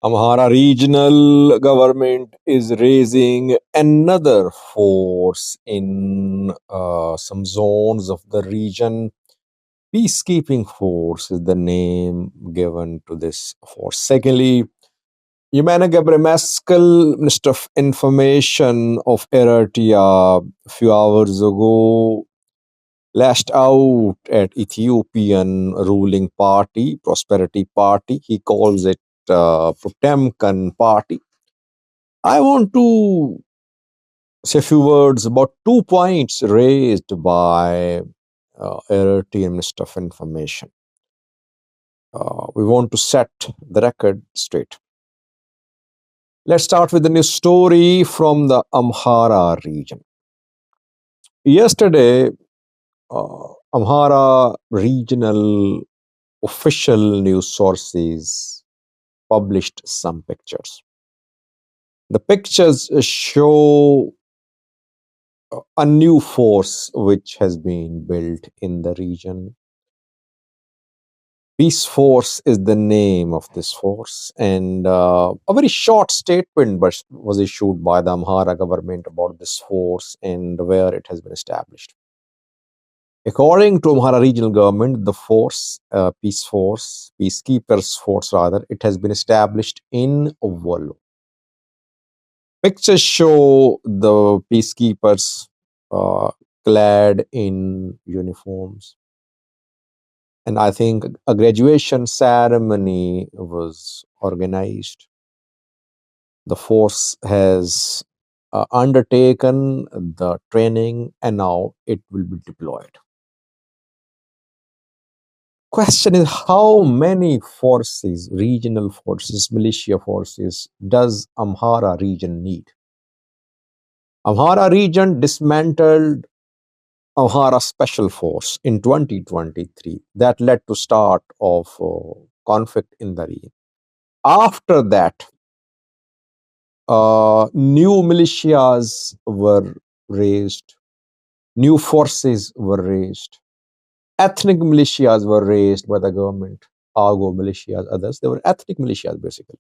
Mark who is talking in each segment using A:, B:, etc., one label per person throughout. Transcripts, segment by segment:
A: Amhara regional government is raising another force in some zones of the region. Peacekeeping force is the name given to this force. Secondly, Yamana Gebremeskel, Minister of Information of Eritrea, a few hours ago, lashed out at Ethiopian ruling party, Prosperity Party. He calls it Potemkin Party. I want to say a few words about 2 points raised by Eritrean Minister of Information. We want to set the record straight. Let's start with the news story from the Amhara region. Yesterday, Amhara regional official news sources published some pictures. The pictures show a new force which has been built in the region. Peace Force is the name of this force, and a very short statement was issued by the Amhara government about this force and where it has been established. According to Amhara regional government, the force, Peacekeepers Force rather, it has been established in Wollo. Pictures show the peacekeepers clad in uniforms. And I think a graduation ceremony was organized. The force has undertaken the training and now it will be deployed. Question is, how many forces, regional forces, militia forces, does Amhara region need? Amhara region dismantled Amhara Special Force in 2023. That led to start of conflict in the region. After that, new militias were raised, new forces were raised, ethnic militias were raised by the government, Argo militias, others. They were ethnic militias basically,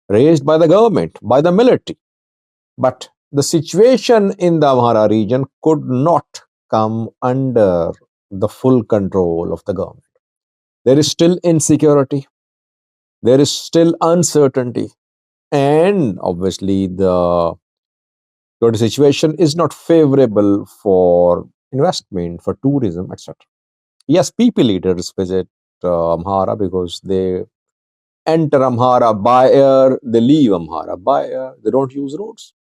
A: raised by the government, by the military. But the situation in the Amhara region could not come under the full control of the government. There is still insecurity, there is still uncertainty, and obviously the situation is not favorable for investment, for tourism, etc. Yes, people leaders visit Amhara because they enter Amhara by air, they leave Amhara by air, they don't use roads.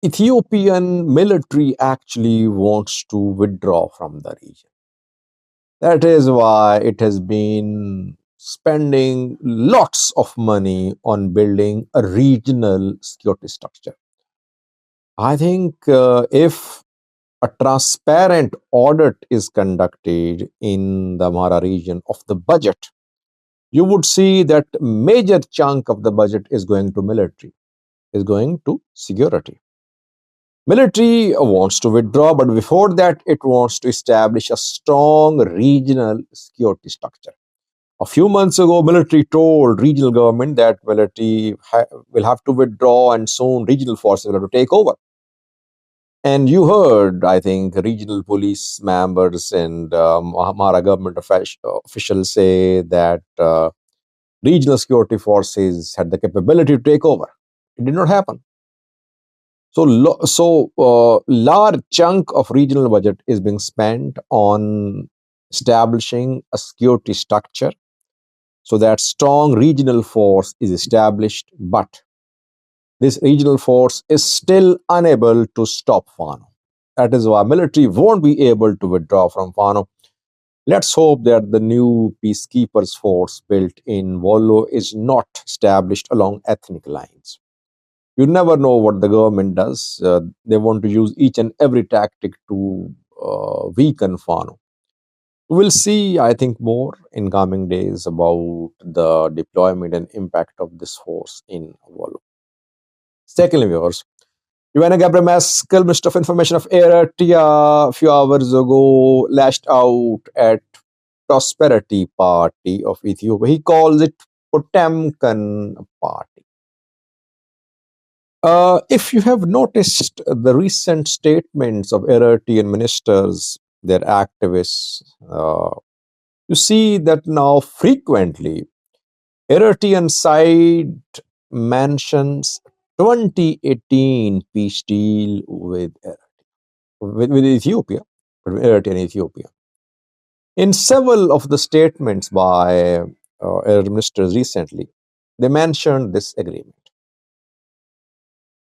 A: Ethiopian military actually wants to withdraw from the region. That is why it has been spending lots of money on building a regional security structure. I think if a transparent audit is conducted in the Amhara region of the budget, you would see that major chunk of the budget is going to military, is going to security. Military wants to withdraw, but before that, it wants to establish a strong regional security structure. A few months ago, military told regional government that military will have to withdraw and soon regional forces will have to take over. And you heard, I think, regional police members and Amhara government officials say that regional security forces had the capability to take over. It did not happen. So large chunk of regional budget is being spent on establishing a security structure so that strong regional force is established, but this regional force is still unable to stop Fano. That is why military won't be able to withdraw from Fano. Let's hope that the new peacekeepers force built in Wollo is not established along ethnic lines. You never know what the government does. They want to use each and every tactic to weaken Fano. We'll see, I think, more in coming days about the deployment and impact of this force in Wollo. Secondly, viewers, Ivana Gabriel, Minister of Information of Eritrea, a few hours ago, lashed out at Prosperity Party of Ethiopia. He calls it Potemkin Party. If you have noticed the recent statements of Eritrean ministers, their activists, you see that now frequently Eritrean side mentions 2018 peace deal with Ethiopia, Eritrea and Ethiopia. In several of the statements by ministers recently, they mentioned this agreement.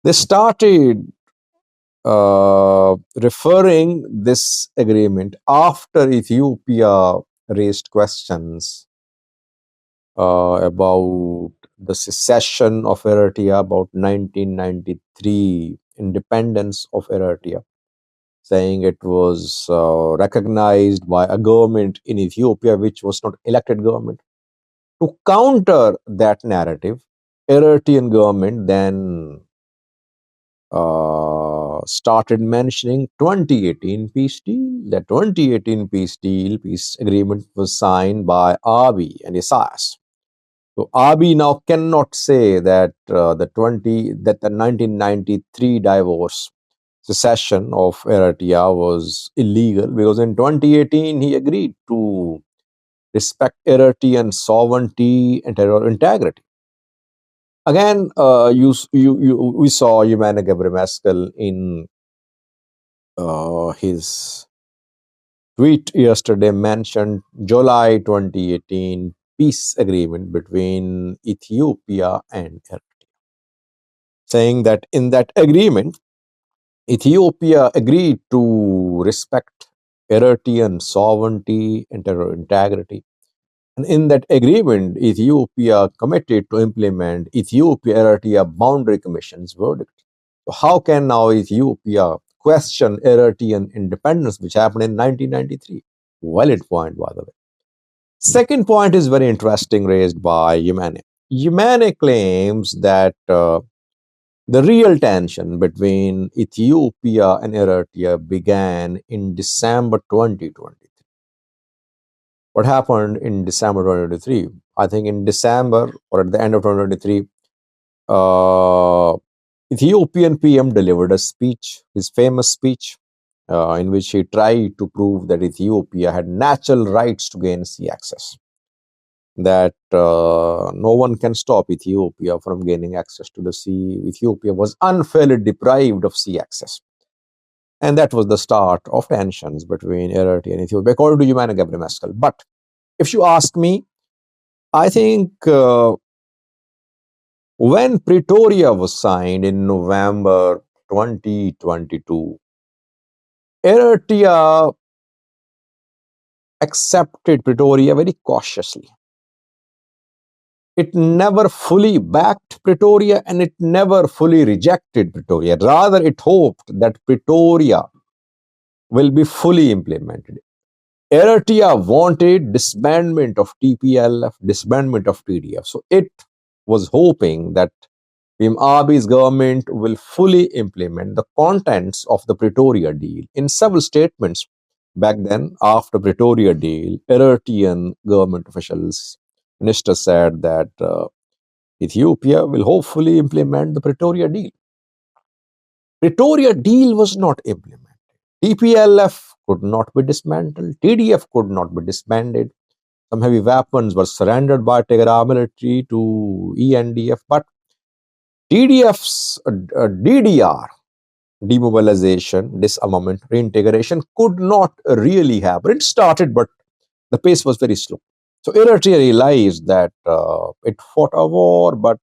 A: They started referring this agreement after Ethiopia raised questions about the secession of Eritrea, about 1993 independence of Eritrea, saying it was recognized by a government in Ethiopia which was not elected government. To counter that narrative, Eritrean government then started mentioning 2018 peace deal. The 2018 peace agreement was signed by Abiy and Isaias. So Abiy now cannot say that the 1993 divorce secession of Eritrea was illegal, because in 2018 he agreed to respect Eritrean sovereignty and territorial integrity. Again, we saw Yemeni Gebremeskel in his tweet yesterday mentioned July 2018 peace agreement between Ethiopia and Eritrea, saying that in that agreement, Ethiopia agreed to respect Eritrean sovereignty and territorial integrity. And in that agreement, Ethiopia committed to implement Ethiopia-Eritrea Boundary Commission's verdict. So how can now Ethiopia question Eritrean independence, which happened in 1993? Valid point, by the way. Second point is very interesting, raised by Yemeni. Yemeni claims that the real tension between Ethiopia and Eritrea began in December 2023. What happened in December 2023? I think in December or at the end of 2023, Ethiopian PM delivered a speech, his famous speech, in which he tried to prove that Ethiopia had natural rights to gain sea access, that no one can stop Ethiopia from gaining access to the sea. Ethiopia was unfairly deprived of sea access. And that was the start of tensions between Eritrea and Ethiopia, according to Yemeni Gebremeskel. But if you ask me, I think when Pretoria was signed in November 2022, Eritrea accepted Pretoria very cautiously. It never fully backed Pretoria and it never fully rejected Pretoria. Rather, it hoped that Pretoria will be fully implemented. Eritrea wanted disbandment of TPLF, disbandment of TDF. So it was hoping that Abiy's government will fully implement the contents of the Pretoria deal. In several statements back then, after Pretoria deal, Eritrean government officials, ministers said that Ethiopia will hopefully implement the Pretoria deal. Pretoria deal was not implemented. TPLF could not be dismantled. TDF could not be disbanded. Some heavy weapons were surrendered by Tigray military to ENDF, but TDF's DDR, demobilization, disarmament, reintegration, could not really happen. It started, but the pace was very slow. So Eritrea realized that it fought a war, but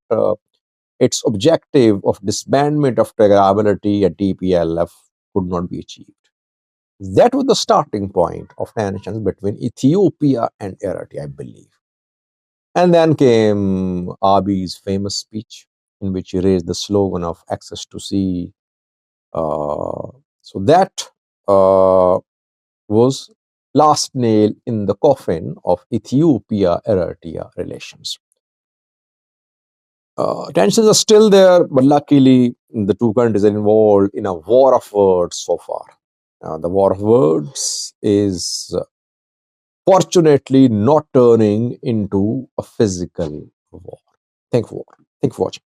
A: its objective of disbandment of Tigray military and TPLF could not be achieved. That was the starting point of tensions between Ethiopia and Eritrea, I believe. And then came Abiy's famous speech, in which he raised the slogan of access to sea. So that was last nail in the coffin of Ethiopia-Eritrea relations. Tensions are still there, but luckily the two countries are involved in a war of words so far. The war of words is fortunately not turning into a physical war. Thank for watching.